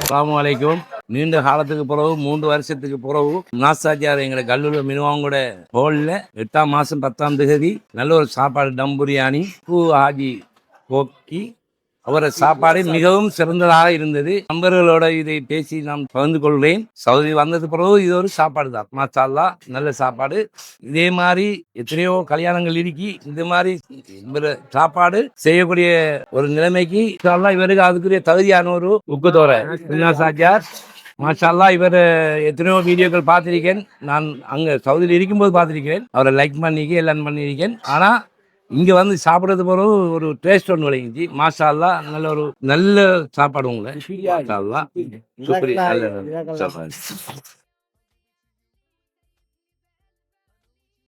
அஸ்ஸலாமு அலைக்கும். நீண்ட காலத்துக்கு பிறகு 3 வருஷத்துக்கு பிறகு நாசாஜியார் எங்களை கல்லூரில் மினுவாங்கூட ஹோலில் 8ஆம் மாதம் 10ஆம் தேதி நல்ல ஒரு சாப்பாடு டம் பிரியாணி பூ ஆஜி போக்கி அவர சாப்பாடு மிகவும் சிறந்ததாக இருந்தது. நண்பர்களோட இதை பேசி நான் பகிர்ந்து கொள்கிறேன். சவுதி வந்தது பிறகு இது ஒரு சாப்பாடு தான். மாஷா அல்லாஹ் நல்ல சாப்பாடு. இதே மாதிரி எத்தனையோ கல்யாணங்கள் இருக்கி இந்த மாதிரி இவர் சாப்பாடு செய்யக்கூடிய ஒரு நிலைமைக்கு இவருக்கு அதுக்குரிய தகுதியான ஒரு உக்குதோரை சாஜியார் மாஷா அல்லாஹ். இவர் எத்தனையோ வீடியோக்கள் பார்த்திருக்கேன். நான் அங்கே சவுதியில் இருக்கும்போது பார்த்திருக்கிறேன். அவரை லைக் பண்ணிக்க எல்லாம் பண்ணியிருக்கேன். ஆனால் இங்கே வந்து சாப்பிட்றது பிறகு ஒரு டேஸ்ட் ஒன்று விளங்கிச்சு. மாஷா அல்லாஹ் நல்ல சாப்பாடு உங்களை மாஷா அல்லாஹ்.